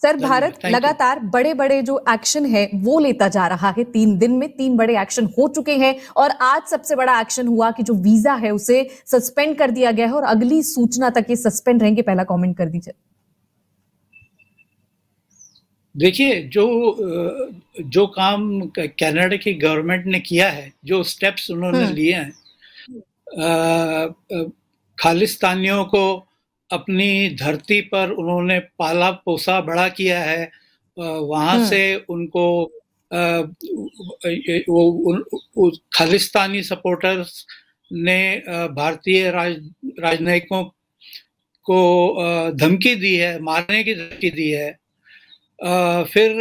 Sir, Bharat लगातार बड़े बड़े जो एक्शन है वो लेता जा रहा है। 3 दिन में 3 बड़े एक्शन हो चुके हैं और आज सबसे बड़ा एक्शन हुआ कि जो वीजा है उसे सस्पेंड कर दिया गया है और अगली सूचना तक ये सस्पेंड रहेंगे। पहला कमेंट कर दीजिए। देखिए, जो काम कनाडा की गवर्नमेंट ने किया है, जो स्टेप्स उन्होंने लिए हैं, खालिस्तानियों को अपनी धरती पर उन्होंने पाला पोसा बड़ा किया है। वहां से उनको खालिस्तानी सपोर्टर्स ने भारतीय राजनयिकों को धमकी दी है, मारने की धमकी दी है। फिर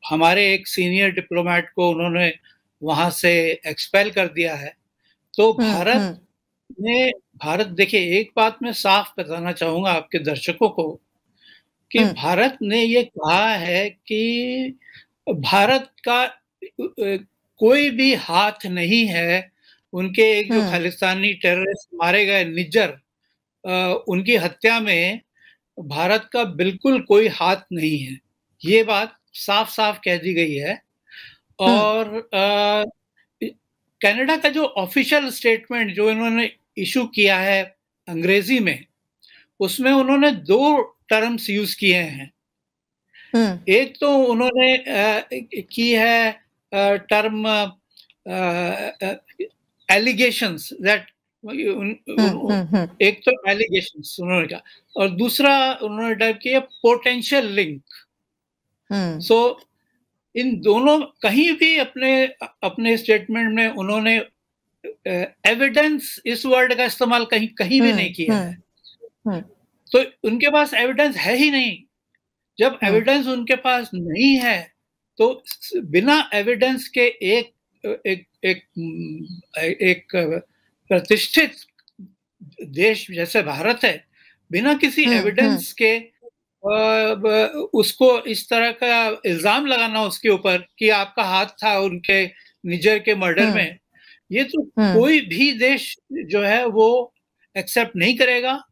हमारे एक सीनियर डिप्लोमेट को उन्होंने वहां से एक्सपेल कर दिया है। तो भारत देखिए, एक बात मैं साफ बताना चाहूंगा आपके दर्शकों को कि भारत ने ये कहा है कि भारत का कोई भी हाथ नहीं है। उनके एक जो खालिस्तानी टेररिस्ट मारे गए निज्जर, उनकी हत्या में भारत का बिल्कुल कोई हाथ नहीं है। ये बात साफ साफ कह दी गई है। और कनाडा का जो ऑफिशियल स्टेटमेंट जो इन्होंने इशू किया है अंग्रेजी में, उसमें उन्होंने 2 टर्म्स यूज किए हैं। एक तो उन्होंने की है टर्म एलिगेशंस दैट, एक तो एलिगेशंस उन्होंने कहा, और दूसरा उन्होंने टाइप किया पोटेंशियल लिंक। सो इन दोनों कहीं भी अपने स्टेटमेंट में उन्होंने एविडेंस इस वर्ड का इस्तेमाल कहीं भी नहीं किया है। तो उनके पास एविडेंस है ही नहीं। जब एविडेंस उनके पास नहीं है तो बिना एविडेंस के एक प्रतिष्ठित देश जैसे भारत है, बिना किसी एविडेंस के उसको इस तरह का इल्जाम लगाना उसके ऊपर कि आपका हाथ था उनके निजर के मर्डर में, ये तो कोई भी देश जो है वो एक्सेप्ट नहीं करेगा।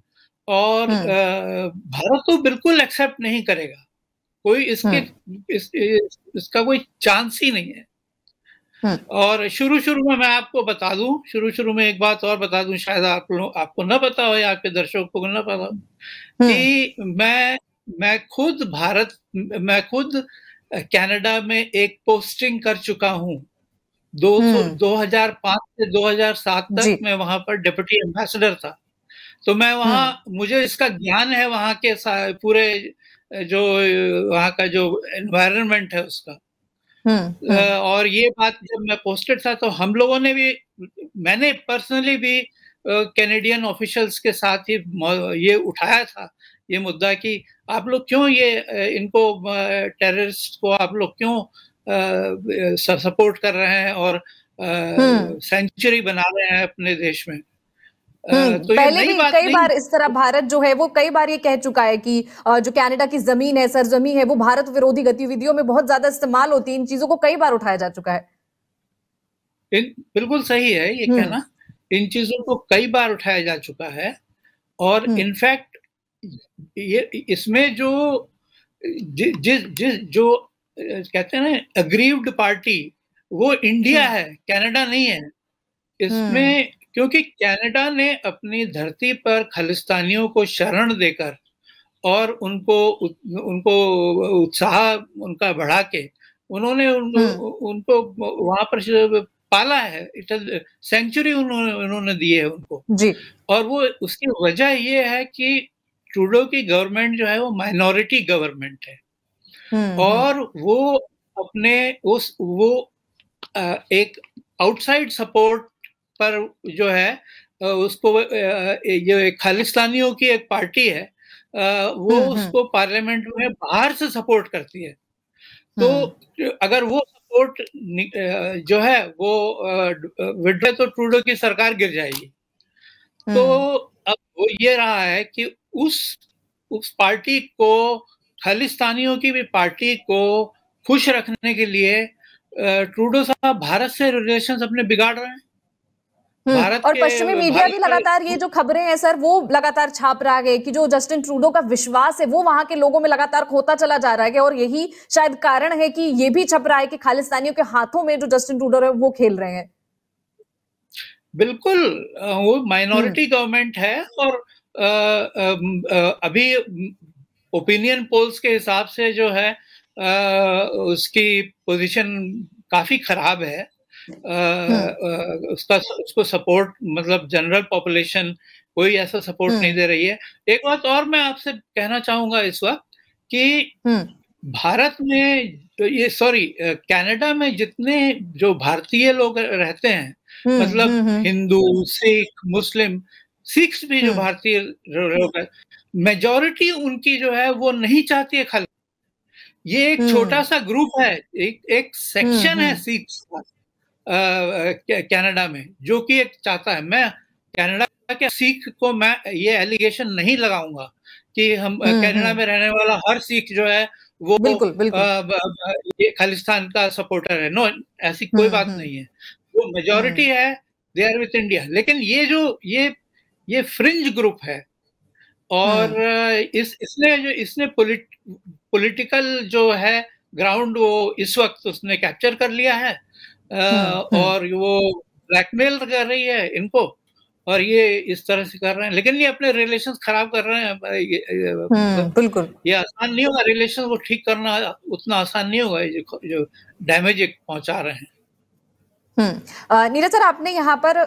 और भारत तो बिल्कुल एक्सेप्ट नहीं करेगा। कोई इसका कोई चांस ही नहीं है। और शुरू में मैं आपको बता दूं, शुरू में एक बात और बता दूं, शायद आपको ना पता हो या आपके दर्शकों को ना पता हो, कि मैं खुद कनाडा में एक पोस्टिंग कर चुका हूं। 2005 से 2007 तक मैं वहां पर डिप्टी एम्बेसडर था। तो मैं वहां, मुझे इसका ज्ञान है वहां के पूरे जो वहां का जो एनवायरनमेंट है उसका। और ये बात जब मैं पोस्टेड था तो हम लोगों ने भी, मैंने पर्सनली भी कैनेडियन ऑफिशियल्स के साथ ही ये उठाया था ये मुद्दा कि आप लोग क्यों इनको टेररिस्ट को आप लोग क्यों सपोर्ट कर रहे हैं और सेंचुरी बना रहे हैं अपने देश में। तो पहले भी कई बार इस तरह भारत जो है वो कई बार ये कह चुका है कि जो कनाडा की जमीन है, सरजमी है, वो भारत विरोधी गतिविधियों में बहुत ज्यादा इस्तेमाल होती है। इन चीजों को कई बार उठाया जा चुका है। बिल्कुल सही है ये कहना। इन चीजों को कई बार उठाया जा चुका है। और इनफैक्ट ये इसमें जो जो कहते हैं ना अग्रीव्ड पार्टी, वो इंडिया है, कनाडा नहीं है इसमें। क्योंकि कनाडा ने अपनी धरती पर खालिस्तानियों को शरण देकर और उनको उत्साह उनका बढ़ा के उन्होंने उनको वहां पर पाला है। सेंचुरी उन्होंने दी है उनको जी। और वो उसकी वजह ये है कि ट्रूडो की गवर्नमेंट जो है वो माइनॉरिटी गवर्नमेंट है। और वो अपने वो एक आउटसाइड सपोर्ट पर जो है उसको ये खालिस्तानियों की एक पार्टी है, वो उसको पार्लियामेंट में बाहर से सपोर्ट करती है। तो अगर वो सपोर्ट जो है वो विड्रे तो ट्रूडो की सरकार गिर जाएगी। तो अब वो ये रहा है कि उस पार्टी को, खालिस्तानियों की भी पार्टी को खुश रखने के लिए ट्रूडो साहब भारत से रिलेशंस अपने बिगाड़ रहे हैं। भारत और के पश्चिमी मीडिया भी लगातार ये जो खबरें हैं सर वो लगातार छाप रहा है कि जो जस्टिन ट्रूडो का विश्वास है वो वहां के लोगों में लगातार खोता चला जा रहा है और यही शायद कारण है कि ये भी छप रहा है कि खालिस्तानियों के हाथों में जो जस्टिन ट्रूडो है वो खेल रहे हैं। बिल्कुल, वो माइनॉरिटी गवर्नमेंट है और अभी ओपिनियन पोल्स के हिसाब से जो है उसकी पोजीशन काफी खराब है। उसको सपोर्ट मतलब जनरल पॉपुलेशन कोई ऐसा सपोर्ट नहीं दे रही है। एक बात और मैं आपसे कहना चाहूंगा इस वक्त कि भारत में कनाडा में जितने जो भारतीय लोग रहते हैं, मतलब हिंदू, सिख, मुस्लिम, सिख्स भी जो भारतीय लोग हैं, मेजॉरिटी उनकी जो है वो नहीं चाहती है खाली। ये एक छोटा सा ग्रुप है, एक सेक्शन है सिख्स का कनाडा में, जो कि एक चाहता है। मैं कनाडा के सिख को मैं ये एलिगेशन नहीं लगाऊंगा कि हम कनाडा में रहने वाला हर सिख जो है वो ये खालिस्तान का सपोर्टर है। नो, ऐसी कोई बात नहीं है। वो मेजॉरिटी है, दे आर विथ इंडिया। लेकिन ये जो ये फ्रिंज ग्रुप है और इसने पॉलिटिकल जो है ग्राउंड वो इस वक्त उसने कैप्चर कर लिया है और वो ब्लैकमेल कर रही है इनको और ये इस तरह से कर रहे हैं। लेकिन ये अपने रिलेशंस खराब कर रहे हैं। बिल्कुल ये आसान नहीं होगा, रिलेशन को ठीक करना उतना आसान नहीं होगा जो डैमेज पहुंचा रहे हैं। नीरज सर, आपने यहाँ पर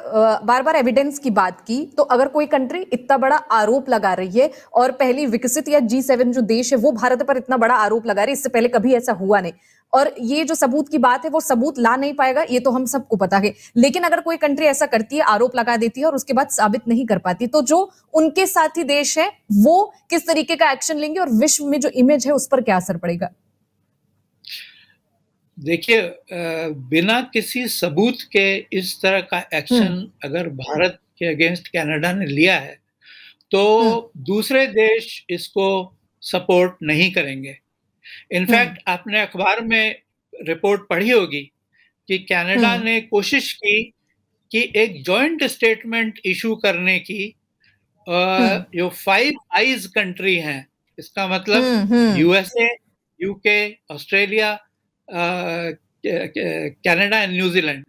बार बार एविडेंस की बात की, तो अगर कोई कंट्री इतना बड़ा आरोप लगा रही है और पहली विकसित या G7 जो देश है वो भारत पर इतना बड़ा आरोप लगा रही है, इससे पहले कभी ऐसा हुआ नहीं, और ये जो सबूत की बात है वो सबूत ला नहीं पाएगा, ये तो हम सबको पता है। लेकिन अगर कोई कंट्री ऐसा करती है, आरोप लगा देती है और उसके बाद साबित नहीं कर पाती, तो जो उनके साथी देश है वो किस तरीके का एक्शन लेंगे और विश्व में जो इमेज है उस पर क्या असर पड़ेगा? देखिए, बिना किसी सबूत के इस तरह का एक्शन अगर भारत के अगेंस्ट कनाडा ने लिया है तो दूसरे देश इसको सपोर्ट नहीं करेंगे। इनफैक्ट आपने अखबार में रिपोर्ट पढ़ी होगी कि कनाडा ने कोशिश की कि एक जॉइंट स्टेटमेंट इशू करने की, जो 5 आईज कंट्री हैं, इसका मतलब USA, UK, Australia, Canada and New Zealand.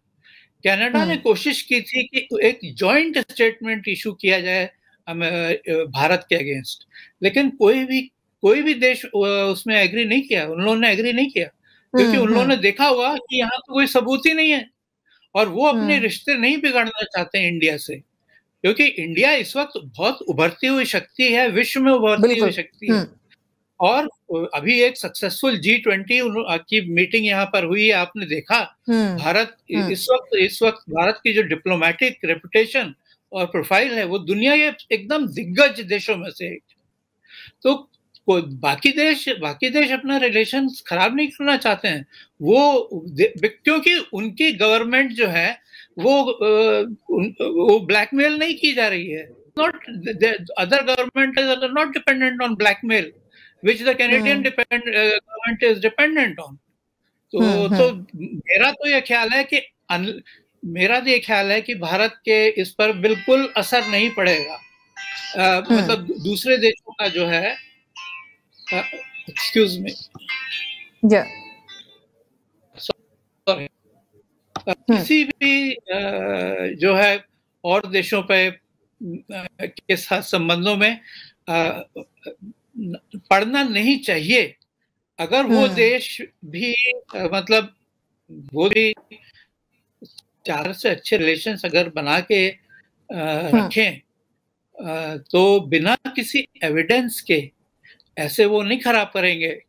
Canada ने कोशिश की थी कि एक जॉइंट स्टेटमेंट इशू किया जाए भारत के अगेंस्ट, लेकिन कोई भी देश उसमें एग्री नहीं किया। उन लोगों ने एग्री नहीं किया क्योंकि उन लोगों ने देखा हुआ कि यहाँ तो कोई सबूत ही नहीं है और वो अपने रिश्ते नहीं बिगाड़ना चाहते हैं इंडिया से, क्योंकि इंडिया इस वक्त बहुत उभरती हुई शक्ति है, विश्व में उभरती हुई शक्ति है। और अभी एक सक्सेसफुल G20 की मीटिंग यहाँ पर हुई है, आपने देखा। भारत इस वक्त भारत की जो डिप्लोमेटिक रेपुटेशन और प्रोफाइल है वो दुनिया के एकदम दिग्गज देशों में से एक। तो बाकी देश अपना रिलेशन खराब नहीं करना चाहते हैं, क्योंकि उनकी गवर्नमेंट जो है वो ब्लैकमेल नहीं की जा रही है। Other government are not dependent on blackmail which the Canadian government is dependent on. तो मेरा तो ये ख्याल है कि भारत के इस पर बिल्कुल असर नहीं पड़ेगा। मतलब दूसरे देशों का जो है, एक्सक्यूज मी, सॉरी, किसी भी जो है और देशों पे के साथ संबंधों में पढ़ना नहीं चाहिए। अगर वो देश भी मतलब वो भी चार से अच्छे रिलेशंस अगर बना के रखें तो बिना किसी एविडेंस के ऐसे वो नहीं खराब करेंगे